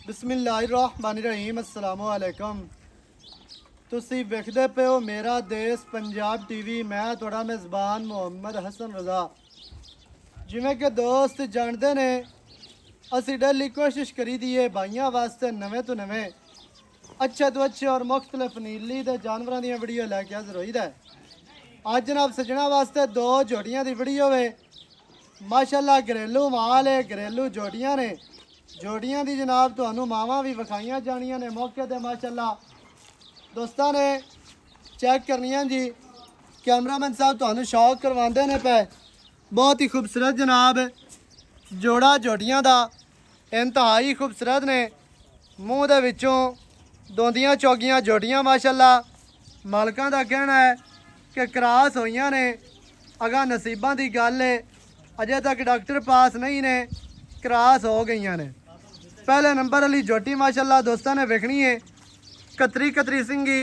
बिस्मिल्लाहिर्रहमानिर्रहीम अस्सलामु अलैकुम। तुसी वेखदे पे हो मेरा देश पंजाब टीवी। मैं थोड़ा मेज़बान मुहम्मद हसन रज़ा। जिमें कि दोस्त जानते ने असी डेली कोशिश करी दी है भाइयों वास्ते नवे तो नवे अच्छे तो अच्छे और मुख्तलिफ नीली दे जानवरों दी वीडियो लैके हाज़र होईदा है। अज जनाब सजना वास्ते दो जोड़ियां दी वीडियो है। माशाल्लाह घरेलू माल है, घरेलू जोड़ियां ने। जोड़ियां दी जनाब तुहानू मावां भी विखाइयां जानियां ने मौके ते। माशाल्लाह दोस्तां ने चेक करनियां जी। कैमरामैन साहब तुहानू शौक करवांदे ने पे। बहुत ही खूबसूरत जनाब जोड़ा जोड़ियां दा इंतहाई खूबसूरत ने। मूँह दे विचों दोंदियां चौगियां जोड़ियां माशाल्लाह मालकां दा कहना है कि क्रॉस होईयां ने। अगा नसीबां दी गल है, अजे तक डॉक्टर पास नहीं ने, क्रॉस हो गई ने। पहले नंबर वाली जोटी माशाल्लाह दोस्तों ने वेखनी है। कतरी कतरी सिंगी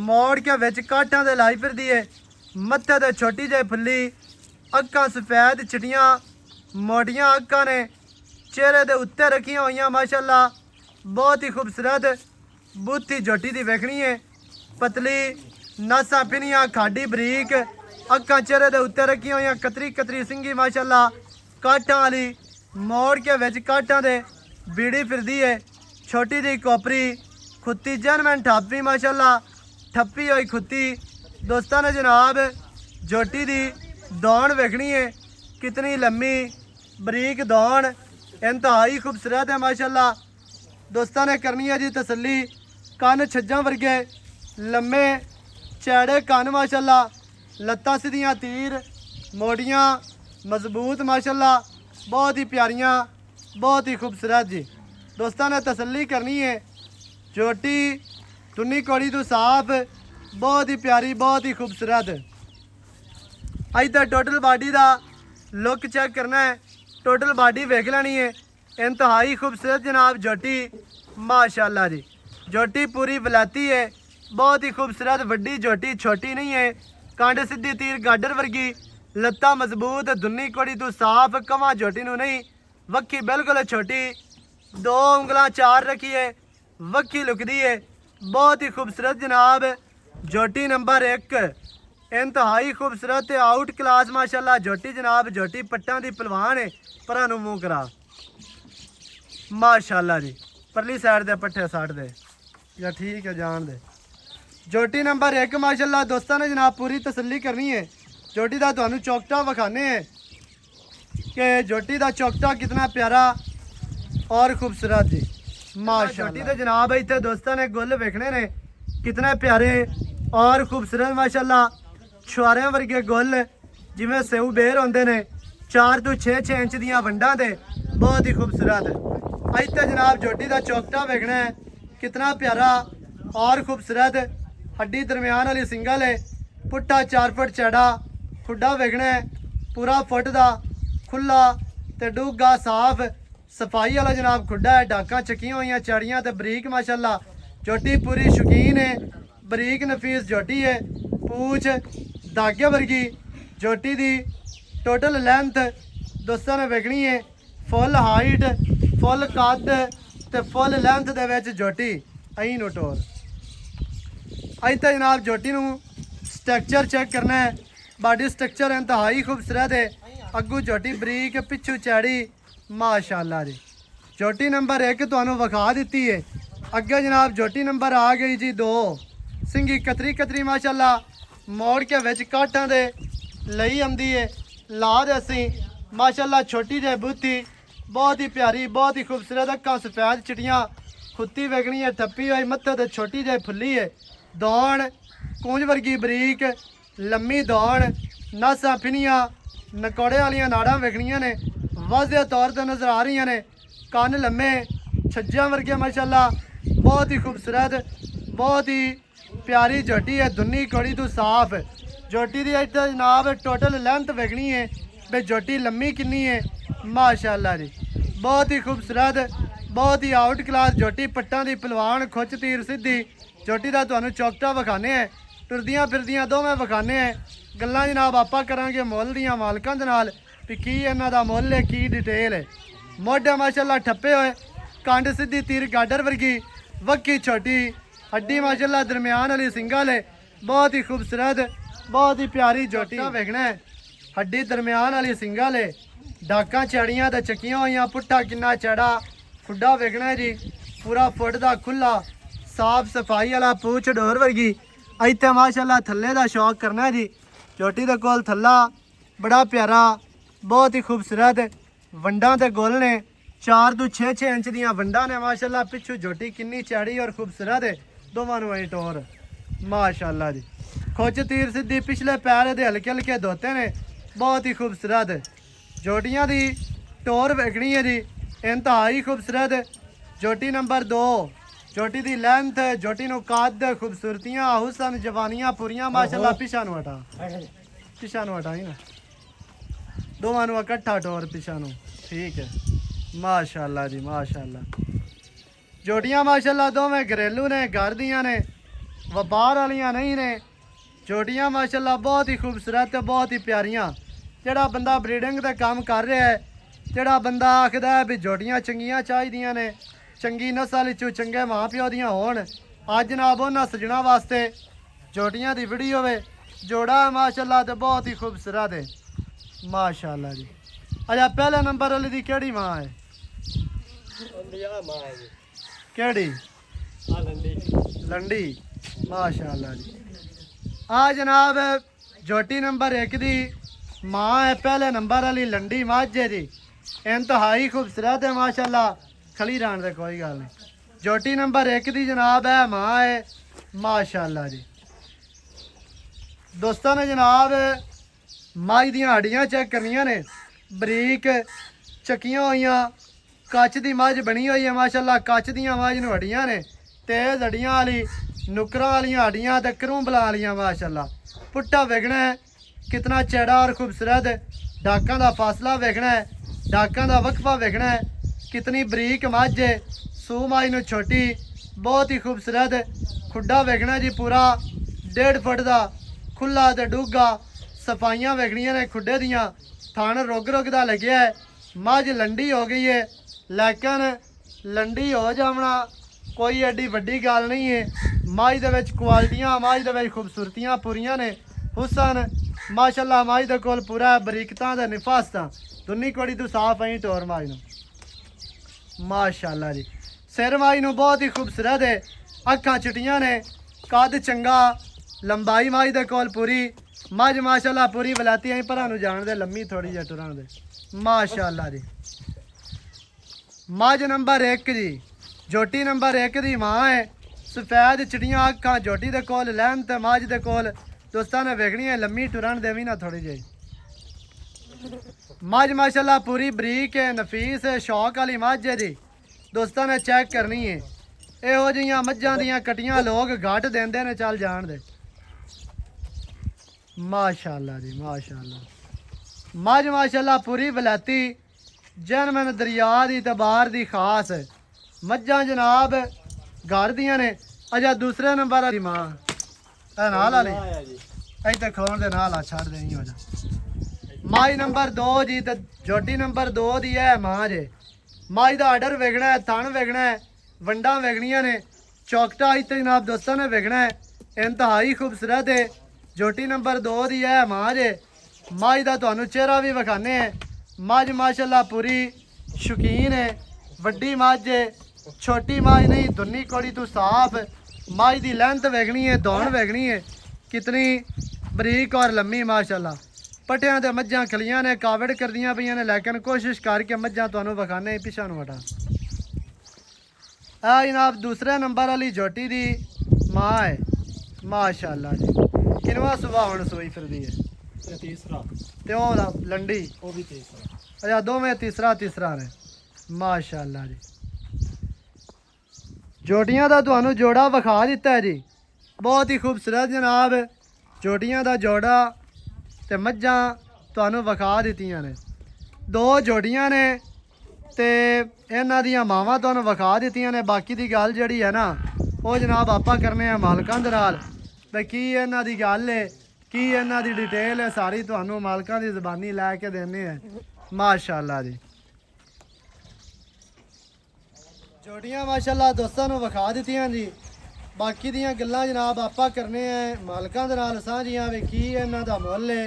मोड़ के विच काठां दे लाई फिरदी है। मत्थे ते छोटी जी फुल्ली, अक्कां सफेद चिटियां मोटियां अक्कां ने। चेहरे दे उत्ते रखियां हुई माशाल्लाह बहुत ही खूबसूरत बूथी जोटी दी वेखनी है। पतली नासा पिनियां खाडी बरीक अक्कां चेहरे दे उत्ते रखियां हुई। कतरी कतरी सिंगी माशाल्लाह काठां वाली मोड़ के विच काठां दे बीड़ी फिरदी है। छोटी जी कोपरी खुत्ती जनमैन ठापी माशाल्लाह ठप्पी हुई खुत्ती। दोस्तों ने जनाब जोटी दी दौड़ वेखनी है कितनी लम्मी बरीक दौड़ इंतहाई खूबसूरत है माशाल्लाह। दोस्तों ने करनी है जी तसल्ली। कन छज्जां वर्गे लम्मे चैड़े कन माशाल्लाह। लत्तां सीधियां तीर मोड़ियां मजबूत माशाल्लाह बहुत ही प्यारियां बहुत ही खूबसूरत जी। दोस्तों ने तसल्ली करनी है। जोटी टुन्नी कौड़ी तो साफ बहुत ही प्यारी बहुत ही खूबसूरत। अज तक टोटल बॉडी का लुक चेक करना है। टोटल बॉडी वेख लेनी है। इंतहाई खूबसूरत जनाब जोटी माशाल्लाह जी। जोटी पूरी वलैती है बहुत ही खूबसूरत वड्डी जोटी छोटी नहीं है। कांड सीधी तीर गाडर वर्गी लत्ता मजबूत दुन्नी कोड़ी तो साफ कवा जोटी नू नहीं। वक्खी बिल्कुल छोटी दो उंगलां चार रखी है वक्खी लुकदी है बहुत ही खूबसूरत जनाब जोटी नंबर 1 इंतहाई खूबसूरत आउट क्लास माशाल्लाह जोटी जनाब। जोटी पट्टां दी पलवान है। परां नू मूँह करा माशाल्लाह जी। परली साइड दे पट्ठे साड़ दे या ठीक है जान दे। जोटी नंबर 1 माशाल्लाह दोस्तों ने जनाब पूरी तसल्ली करनी है। जोटी का तुहानू चौकटा विखाने हैं कि जोटी का चौकटा कितना प्यारा और खूबसूरत जी माशाल्लाह। जोटी तो जनाब इतने दोस्तों ने गुल वेखने ने कितने प्यारे और खूबसूरत माशाल्लाह। छुआरियां वर्गे गुल जिमें सेऊ बेर होंदे ने 4 तो 6 इंच दियां वंडां दे बहुत ही खूबसूरत। इतने जनाब जोटी का चौकटा वेखना है कितना प्यारा और खूबसूरत। हड्डी दरम्यान वाली सिंगल है। पुट्ठा 4 फुट चौड़ा खुड्डा वेखना है पूरा फुट का खुला तो डूगा साफ सफाई वाला जनाब खुड्डा है। डाकां चकियां हुई चड़ियां तो बरीक माशाल्लाह। जोटी पूरी शौकीन है बरीक नफीस जोटी है। पूछ धागे वर्गी जोटी दी टोटल लेंथ दोस्तों ने वेखनी है। फुल हाइट फुल कद तो फुल लेंथ दे विच जोटी अं नोटोर। अज तक जनाब जोटी नू स्ट्रक्चर चेक करना है। बॉडी स्ट्रक्चर इंतहाई खूबसूरत है। अगू जोटी बरीक पिछू चैड़ी माशाल्लाह जी। जोटी नंबर 1 तुहानू विखा दी है। अगे जनाब जोटी नंबर आ गई जी 2 सिंगी कतरी कतरी माशाल्लाह मोड़ के विच काठां दे लई आंदी है। ला दे असी माशाल्लाह छोटी जी बूथी बहुत ही प्यारी बहुत ही खूबसूरत। अक्कां सफेद चिटियां खुत्ती वेखनी है ठप्पी हुई मत्थे ते छोटी जी फुल्ली है। दौड़ कूंज वर्गी बरीक लम्मी दौड़ नासा फिनियां नकौड़े वालियां नाड़ां वेखनियां ने वाज़े तौर पर नज़र आ रही ने। कन लम्मे छज्जां वर्गे माशाल्लाह बहुत ही खूबसूरत बहुत ही प्यारी जोटी है। दुन्नी कौड़ी तो साफ जोटी दी इत्थे जनाब टोटल लेंथ वेखनी है बे जोटी लम्मी किन्नी है माशाल्लाह जी। बहुत ही खूबसूरत बहुत ही आउट क्लास जोटी पट्टां दी पलवान खुच तीर सीधी जोटी का तुहानू चौकटा विखाने हैं। टुरदियां फिरदियां दोवें विखाने हैं। गल्लां जनाब आपां करांगे मुੱਲ दियां मालकां दे नाल भी की इन्हां दा मुੱਲ है की डिटेल है। मोढे माशाल्लाह ठप्पे हुए कंड सीधी तीर गाडर वर्गी वक्की छोटी हड्डी माशाल्लाह दरमियान वाली सिंगा ले बहुत ही खूबसूरत बहुत ही प्यारी जोटी वेखना है हड्डी दरमियान वाली सिंगा ले डाका चढ़ियां ते चकियां हुई पुट्ठा किन्ना चढ़ा खुड्डा वेखना है जी पूरा फुट दा खुला साफ सफाई वाला पूछ डोर वर्गी इत्थे माशाल्लाह थल्ले दा शौक करना है जी जोटी दे कोल थल्ला बड़ा प्यारा बहुत ही खूबसूरत वंडा ते गोल ने 4 to 6 इंच दियां वंडा ने माशाल्लाह पिछू जोटी किन्नी चौड़ी और खूबसूरत है दोवां नूं आई टोर माशाल्लाह जी खोच तीर सीधी पिछले पैर दे हल्के हल्के धोते ने बहुत ही खूबसूरत जोटियां दी टोर वेखनी है जी इंतहाई खूबसूरत जोटी नंबर 2 जोटी दी लेंथ जोटी नूं कद खूबसूरतियां हुसन जवानियां पूरियां माशाल्लाह पिछा नूं हटा ही ना दोवां नूं इकट्ठा टोर पिछा नूं ठीक है माशाल्लाह जी माशाल्लाह जोटियां माशाल्लाह दोवें घरेलू ने घर दियां ने वपार वालियां नहीं ने जोटियां माशाल्लाह बहुत ही खूबसूरत बहुत ही प्यारियां जेड़ा बंदा ब्रीडिंग का काम कर रहा है जेड़ा बंदा आखदा है भी जोटियां चंगियां चाहिदियां ने चंगी नस्ल चो चंगे माँ प्यो दियां होण अज जनाब उन्हां सजना वास्ते जोटियां दी वीडियो वे जोड़ा है माशाल्लाह ते बहुत ही खूबसूरत है माशाल्लाह जी अच्छा पहले नंबर वाली दी केड़ी माँ है केड़ी लंडी माशाल्लाह जी आ जनाब जोटी नंबर 1 दी माँ है पहले नंबर वाली लंडी मझ है जी इंतहाई खूबसूरत है माशाल्लाह खली रान दे कोई गल नहीं जोटी नंबर 1 दी जनाब है माँ है माशाल्लाह जी दोस्तों ने जनाब माई दियां हड्डियां चेक करनियां ने बरीक चकियां हुई कच की मझ बनी हुई है माशाल्लाह कच दियां मझ नूं हड्डियां ने तेज हड्डियां वाली नुकरां वालियां हड्डियां ते करूंबलां वालियां माशाल्लाह पुट्ठा वेखना है कितना चौड़ा और खूबसूरत डाकां दा फासला वेखना है डाकां दा वक्फा वेखना है कितनी बरीक मझ है सू माई नूं छोटी बहुत ही खूबसूरत खुड्डा वेखना जी पूरा 1.5 फुट का खुला ते डूगा सफाइयां वेखनियां ने खुड्डे दियां थन रुग रुग दा लग्या है मझ लंडी हो गई है लेकिन लंडी हो जावना कोई एडी वड्डी गल नहीं है मझ दे विच क्वालिटियां मझ दे विच खूबसूरतियां पूरियां ने हुसन माशाल्लाह मझ दे कोल पूरा बरीकतां ते निफासतां दुन्नी कोड़ी तू साफ आई टोर मझ नूं माशाल्लाह जी सिर मझ नूं बहुत ही खूबसूरत है अखां चिट्टियां ने कद चंगा लंबाई मझ दे कोल पूरी मझ माशाल्लाह पूरी वलैती आई भरा नूं जाण दे लम्मी थोड़ी जी टुरां दे माशाल्लाह जी मझ नंबर 1 जी जोटी नंबर 1 दी माँ है सफेद चिट्टियां अखां जोटी दे कोल लैन ते मझ दे कोल दोस्तां ने वेखनी है लम्मी टुरन देवी ना थोड़ी जी मझ माशाल्लाह पूरी बरीक है नफीस है शौक वाली मझ है जी दोस्तां ने चेक करनी है इहो जिहियां मझां दियां कटियां लोग घट देंदे ने चल जान दे माशाल्लाह जी माशाल्लाह मझ माशाल्लाह पूरी वलैती जनमन दरिया दी तबार दी खास मझां जनाब घर दियां ने अच्छा दूसरे नंबर वाली माँ नाल वाली इतने खोन दे नाल छड़ देनी हो जा माई नंबर 2 जी ते जोटी नंबर 2 दी है माँ जे माई दा आर्डर वेखना है थन वेखना है वंडा वेखनियां ने चौकटा इतने जनाब दोस्तों ने वेखना है इंतहाई खूबसूरत है जोटी नंबर 2 दी है माँ जे मझ दा तुहानू चेहरा भी विखाने मझ माशाल्लाह पूरी शौकीन है वड्डी मझ है छोटी मझ नहीं दुन्नी कोड़ी तू साफ मझ दी लेंथ वेखनी है दौड़ वेखनी है कितनी बरीक और लम्मी माशाल्लाह पट्टियां ते मझां खलियां ने कावड़ करदियां पईयां ने लेकिन कोशिश करके मझां तुहानू विखाने पिछा नूं हटा आ जनाब दूसरे नंबर वाली जोटी दी माँ है माशाल्लाह जी किनवा सुबह हुण सोई फिरदी है तीसरा ते ओह लंडी वो भी तीसरा अच्छा दोवें तीसरा ने माशाल्लाह जी जोटियां दा तुहानू जोड़ा विखा दिता है जी बहुत ही खूबसूरत जनाब जोटियां दा जोड़ा ते मझां तुहानू विखा दित्तियां ने 2 जोड़ियां ने ते इन्हां दियां मावां तुहानू विखा दित्तियां ने बाकी दी गल जिहड़ी है ना वो जनाब आपां करने आ मालकां दे नाल ते की इन्हां दी गल है की इन्हां दी डिटेल है सारी तुहानू मालकां दी ज़बानी लैके देने हैं माशाल्लाह जी ਜੋੜੀਆਂ ਮਾਸ਼ਾਅੱਲਾ ਦੋਸਤਾਂ ਨੂੰ ਵਿਖਾ ਦਿੱਤੀਆਂ ਜੀ। ਬਾਕੀ ਦੀਆਂ ਗੱਲਾਂ ਜਨਾਬ ਆਪਾਂ ਕਰਨੇ ਆ ਮਾਲਕਾਂ ਦੇ ਨਾਲ ਸਾਂਝੀਆਂ ਵੀ ਕੀ ਇਹਨਾਂ ਦਾ ਮੁੱਲ ਹੈ,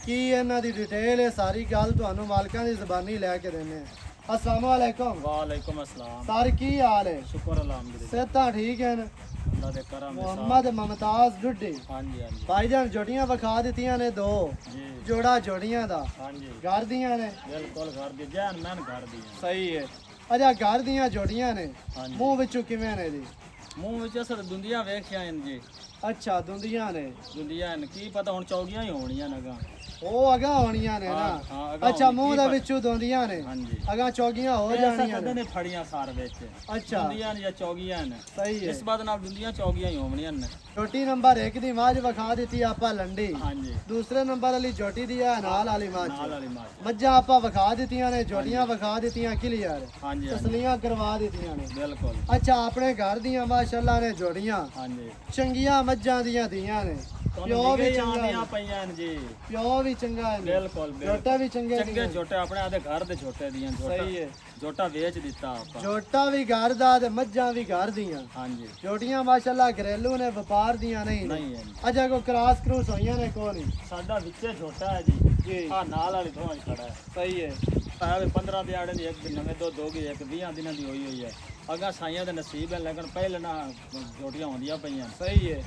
ਕੀ ਇਹਨਾਂ ਦੀ ਡਿਟੇਲ ਹੈ, ਸਾਰੀ ਗੱਲ ਤੁਹਾਨੂੰ ਮਾਲਕਾਂ ਦੀ ਜ਼ਬਾਨੀ ਲੈ ਕੇ ਦੇਣੇ ਆ। अस्सलाम वालेकुम। वालेकुम अस्सलाम। सर की हाल है? शुक्र अल्हम्दुलिल्लाह। सेहतां ठीक है न? अल्लाह दे करम दे मोहम्मद मुमताज डुड्डी। हां जी हां जी भाईजान जोड़ियां विखा दित्तियां ने दो जी जोड़ा जोड़ियां दा हां जी घर दियां ने बिल्कुल घर दी जान मैन घर दी है। सही है। अच्छा घर दियां जोड़ियां ने हां जी मुंह विचों किवें ने जी? मुंह विच असल दुंदियां वेखियां हैं जी। अच्छा दुंदियां ने दुंदियां हैं की पता हुन चौगियां ही होणियां नगा। ਉਹ ਅਗਾ ਹੋਣੀਆਂ ਨੇ ਹਾਂ, ਨਾ। ਅਗਾਂਹ ਅੱਛਾ ਹੋਣੀ, ਮੂੰਹ ਕੀ ਦੇ ਪਤਾ? ਵਿੱਚੋਂ ਦੋਂਦੀਆਂ ਨੇ हां जी ਅਗਾ ਚੌਗੀਆਂ ਹੋ ऐसा ਜਾਣੀਆਂ कदे ਨੇ। ने फड़ियां सार विच अच्छा दुंदियां या चौगियां ने सही है। इस बात नाल दुंदियां चौगियां ही होणियां ने। ਛੋਟੀ ਨੰਬਰ 1 ਦੀ ਮਾਝ ਵਿਖਾ ਦਿੱਤੀ ਆਪਾਂ ਲੰਡੀ। हां जी ਦੂਸਰੇ ਨੰਬਰ ਵਾਲੀ ਛੋਟੀ ਦੀ ਆ ਨਾਲ ਵਾਲੀ ਮਾਝ। नाल वाली मां ਮੱਝਾਂ ਆਪਾਂ ਵਿਖਾ ਦਿੱਤੀਆਂ ਨੇ, ਜੋੜੀਆਂ ਵਿਖਾ ਦਿੱਤੀਆਂ ਕਲੀਅਰ, हां जी हां जी ਤਸਲੀਆਂ ਕਰਵਾ ਦਿੱਤੀਆਂ ਨੇ। बिल्कुल ਅੱਛਾ ਆਪਣੇ ਘਰ ਦੀਆਂ ਮਾਸ਼ਾਅੱਲਾ ਨੇ ਜੋੜੀਆਂ हां जी ਚੰਗੀਆਂ ਮੱਝਾਂ ਦੀਆਂ ਦੀਆਂ ਨੇ। ਪਿਓ ਤੁਹਾਨੂੰ ਵੀ ਵੀ ਚੰਗਾ ਆਂਦੀਆਂ ਹੈ, ਪਈਆਂ ਨੇ ਜੀ। ਪਿਓ ਵੀ ਚੰਗਾ ਹੈ, ਬਿਲਕੁਲ ਜੋਟਾ ਵੀ ਚੰਗੇ ਚੰਗੇ ਦੀਆਂ। ਛੋਟੇ ਆਪਣੇ ਆਦੇ ਘਰ ਦੇ ਛੋਟੇ ਦੀਆਂ ਸਹੀ ਹੈ। ਜੋਟਾ ਵੇਚ ਦਿੱਤਾ ਆਪਾਂ। ਜੋਟਾ ਵੀ ਘਰ ਦਾ ਤੇ ਮੱਝਾਂ ਵੀ ਘਰ ਦੀਆਂ। ਹਾਂਜੀ ਜੋਟੀਆਂ ਮਾਸ਼ਾਅੱਲਾ ਘਰੇਲੂ ਨੇ, ਵਪਾਰ ਦੀਆਂ ਨਹੀਂ ਨੇ। ਨਹੀਂ ਹੈ ਜੀ। ਅਜਾ ਕੋ ਕ੍ਰਾਸ ਕਰੂਸ ਹੋਈਆਂ ਨੇ ਕੋਈ ਨਹੀਂ। ਸਾਡਾ ਵਿੱਚੇ ਛੋਟਾ ਹੈ ਜੀ। ਜੀ ਆ ਨਾਲ ਵਾਲੀ ਦੋਵਾਂ 'ਚ ਖੜਾ ਹੈ। ਸਹੀ ਹੈ। ਆਵੇ 15 ਦਿਹਾੜੇ ਦੀ ਇੱਕ ਨਵੇਂ ਦੁੱਧ ਹੋ ਗਈ, ਇੱਕ 20 ਦਿਨਾਂ ਦੀ ਹੋਈ ਹੈ। ਅਗਾ ਸਾਈਆਂ ਦੇ ਨਸੀਬ ਹੈ, ਲੇਕਿਨ ਪਹਿਲੇ ਨਾ ਜੋਟੀਆਂ ਹੁੰਦੀਆਂ ਪਈਆਂ। ਸਹੀ ਹੈ।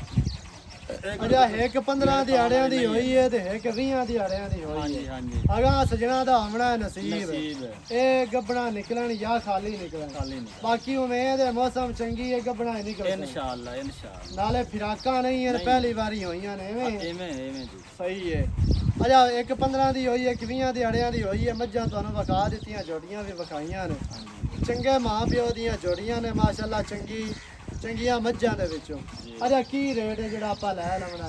ਅਜਾ ਇੱਕ 15 ਦਿਹਾੜਿਆਂ ਦੀ ਹੋਈ ਹੈ ਤੇ ਇੱਕ 20 ਦਿਹਾੜਿਆਂ ਦੀ ਹੋਈ ਹਾਂਜੀ ਹੈ। ਹਾਂਜੀ ਅਗਾ ਸਜਣਾ ਦਾ ਆਉਣਾ ਹੈ ਨਸੀਬ। ਨਸੀਬ ਹੈ, ਇਹ ਗੱਬਣਾ ਨਿਕਲਣ ਜਾਂ ਖਾਲੀ ਨਿਕਲਣ। ਖਾਲੀ ਨਹੀਂ। ਬਾਕੀ ਉਮੀਦ ਹੈ ਮੌਸਮ ਚੰਗੀ ਹੈ ਗੱਬਣਾ ਹੀ ਨਿਕਲਣ। ਇਨਸ਼ਾਅੱਲਾ ਇਨਸ਼ਾਅੱਲਾ। ਨਾਲੇ ਫਿਰਾਕਾਂ ਨਹੀਂ ਹੈ, ਪਹਿਲੀ ਵਾਰੀ ਹੋਈਆਂ ਨੇ ਐਵੇਂ। ਐਵੇਂ ਐਵੇਂ ਜੀ। ਸਹੀ ਹੈ। ਅਜਾ ਇੱਕ 15 ਦੀ ਹੋਈ ਹੈ, ਇੱਕ 20 ਦਿਹਾੜਿਆਂ ਦੀ ਹੋਈ ਹੈ। ਮੱਝਾਂ ਤੁਹਾਨੂੰ ਵਿਖਾ ਦਿੱਤੀਆਂ, ਜੋੜੀਆਂ ਵੀ ਵਿਖਾਈਆਂ ਨੇ। ਹਾਂਜੀ ਚੰਗੇ ਮਾਂ ਪਿਓ ਦੀਆਂ ਜੋੜੀਆਂ ਨੇ ਮਾਸ਼ਾਅੱਲਾ, ਚੰਗੀਆਂ ਮੱਝਾਂ ਦੇ ਵਿੱਚੋਂ। ਅਜਾ ਕੀ ਰੇਟ ਹੈ ਜਿਹੜਾ ਆਪਾਂ ਲੈ ਲਵਣਾ?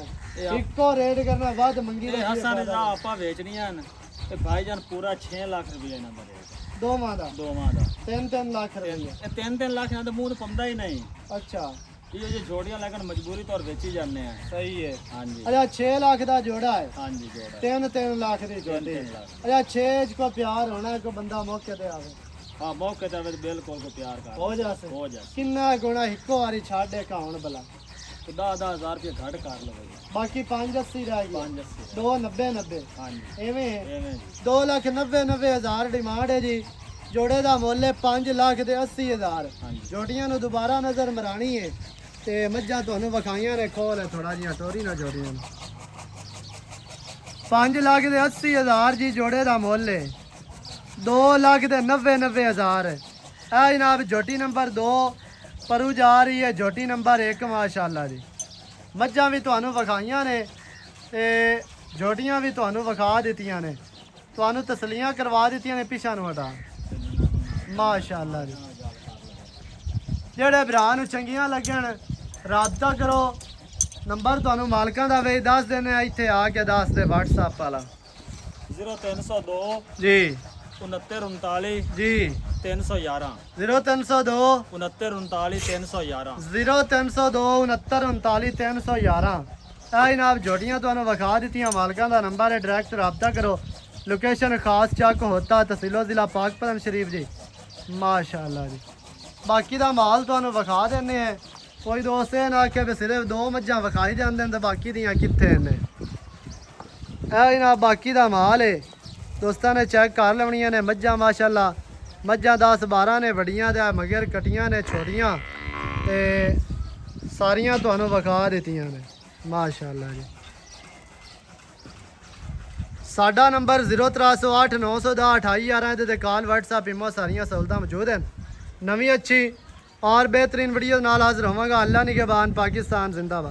ਇੱਕੋ ਰੇਟ ਕਰਨਾ, ਵੱਧ ਮੰਗੀ ਇਹ ਦਾ ਕੀ ਹਸਨ ਫਾਇਦਾ? ਦਾ ਆਪਾਂ ਵੇਚਣੀਆਂ ਨੇ ਤੇ ਭਾਈਜਾਨ ਪੂਰਾ 6 ਲੱਖ ਰੁਪਏ ਇਹਨਾਂ ਦਾ ਰੇਟ ਦੋਵਾਂ ਦਾ ਦੋਵਾਂ ਦਾ। 3-3 ਲੱਖ ਰੁਪਏ। ਇਹ 3-3 ਲੱਖ ਨਾਲ ਤਾਂ ਮੂੰਹ ਤੇ ਪੰਦਾ ਹੀ ਨਹੀਂ। ਅੱਛਾ ਇਹ ਜੇ ਜੋੜੀਆਂ ਲੱਗਣ ਮਜਬੂਰੀ ਤੌਰ ਵੇਚੀ ਜਾਂਦੇ ਆ। ਸਹੀ ਹੈ। ਹਾਂਜੀ ਅਜਾ 6 ਲੱਖ ਦਾ ਜੋੜਾ ਹੈ, ਹਾਂਜੀ ਜੋੜਾ 3-3 ਲੱਖ ਦੀ ਜੋੜੀ। 3-3 ਲੱਖ। ਅਜਾ 6 ਚ ਕੋ ਪਿਆਰ ਹੋਣਾ ਹੈ, ਕੋਈ ਬੰਦਾ ਮੌਕੇ ਤੇ ਆਵੇ ਹਾਂ ਮੌਕੇ ਤੇ ਬਿਲਕੁਲ ਕੋ ਪਿਆਰ ਕਰ ਹੋ ਜਾਸੇ। ਹੋ ਜਾ। ਕਿੰਨਾ ਗੁਣਾ ਇੱਕੋ ਵਾਰੀ ਛੱਡੇ ਕਾਉਣ ਭਲਾ। 10,000 ਰੁਪਏ ਘੱਟ ਕਰ ਲਵੇ। ਬਾਕੀ 580 ਰਹਿ ਗਈ। 580 290 ਹਾਂਜੀ ਐਵੇਂ ਹੈ। ਐਵੇਂ ਜੀ। 2,90,90,000 ਡਿਮਾਂਡ ਹੈ ਜੀ। ਜੋੜੇ ਦਾ ਮੁੱਲ ਹੈ 5,80,000। ਹਾਂਜੀ ਜੋਟੀਆਂ ਨੂੰ ਦੁਬਾਰਾ ਨਜ਼ਰ ਮਰਾਣੀ ਹੈ ਤੇ ਮੱਝਾਂ ਤੁਹਾਨੂੰ ਵਿਖਾਈਆਂ ਨੇ। ਖੋਲ ਹੈ ਥੋੜਾ ਜਿਹਾ ਟੋਰੀ ਨਾ ਜੋੜੀਆਂ ਨੂੰ। 5,80,000 ਜੀ ਜੋੜੇ ਦਾ ਮੁੱਲ ਹੈ। 2,90,90,000 ਇਹ ਜਨਾਬ ਜੋਟੀ ਨੰਬਰ 2 ਪਰੂ ਜਾ ਰਹੀ ਹੈ। ਜੋਟੀ ਨੰਬਰ 1 ਮਾਸ਼ਾਅੱਲਾ ਜੀ। ਮੱਝਾਂ ਵੀ ਤੁਹਾਨੂੰ ਵਿਖਾਈਆਂ ਨੇ ਤੇ ਜੋਟੀਆਂ ਵੀ ਤੁਹਾਨੂੰ ਵਿਖਾ ਦਿੱਤੀਆਂ ਨੇ, ਤੁਹਾਨੂੰ ਤਸਲੀਆਂ ਕਰਵਾ ਦਿੱਤੀਆਂ ਨੇ। ਪਿਛਾਂ ਨੂੰ ਹਟਾ ਮਾਸ਼ਾਅੱਲਾ ਜੀ। ਜਿਹੜੇ ਭਰਾ ਨੂੰ ਚੰਗੀਆਂ ਲੱਗਣ ਰਾਬਤਾ ਕਰੋ। ਨੰਬਰ ਤੁਹਾਨੂੰ ਮਾਲਕਾਂ ਦਾ ਵੇ ਦੱਸ ਦਿੰਦੇ ਆ, ਇੱਥੇ ਆ ਕੇ ਦੱਸ ਦੇ WhatsApp ਵਾਲਾ 0302 ਜੀ 6939 ਜੀ 311 0302 6939 311 0302 6939 311। ਇਹ ਜਨਾਬ ਜੋੜੀਆਂ ਤੁਹਾਨੂੰ ਵਿਖਾ ਦਿੱਤੀਆਂ, ਮਾਲਕਾਂ ਦਾ ਨੰਬਰ ਹੈ। ਡਾਇਰੈਕਟ ਰਾਬਤਾ ਕਰੋ। ਲੋਕੇਸ਼ਨ ਖਾਸ ਚੱਕ ਹੋਤਾ ਤਹਿਸੀਲੋ ਜ਼ਿਲ੍ਹਾ ਪਾਕਪਤਨ ਸ਼ਰੀਫ ਜੀ। ਮਾਸ਼ਾਅੱਲਾ ਜੀ। ਬਾਕੀ ਦਾ ਮਾਲ ਤੁਹਾਨੂੰ ਵਿਖਾ ਦਿੰਦੇ ਆ। ਕੋਈ ਦੋਸਤ ਇਹ ਨਾ ਆਖੇ ਵੀ ਸਿਰਫ 2 ਮੱਝਾਂ ਵਿਖਾਈ ਜਾਂਦੇ ਨੇ ਤੇ ਬਾਕੀ ਦੀਆਂ ਕਿੱਥੇ ਨੇ। ਇਹ ਜਨਾਬ ਬਾਕੀ ਦਾ ਮਾਲ ਹੈ, ਦੋਸਤਾਂ ਨੇ ਚੈੱਕ ਕਰ ਲੈਣੀਆਂ ਨੇ। ਮੱਝਾਂ ਮਾਸ਼ਾਅੱਲਾ, ਮੱਝਾਂ 10-12 ਨੇ, ਵੱਡੀਆਂ ਤੇ ਮਗਰ ਕਟੀਆਂ ਨੇ, ਛੋਟੀਆਂ ਤੇ ਸਾਰੀਆਂ ਤੁਹਾਨੂੰ ਵਿਖਾ ਦਿੱਤੀਆਂ ਨੇ ਮਾਸ਼ਾਅੱਲਾ ਜੀ। ਸਾਡਾ ਨੰਬਰ 0308 910 2811 ਇਹਦੇ ਤੇ ਕਾਲ WhatsApp ਇਮੋ ਸਾਰੀਆਂ ਸਹੂਲਤਾਂ ਮੌਜੂਦ ਹਨ। ਨਵੀਂ ਅੱਛੀ और बेहतरीन वीडियो नाल हाजिर होवांगा। अल्लाह निगहबान, पाकिस्तान जिंदाबाद।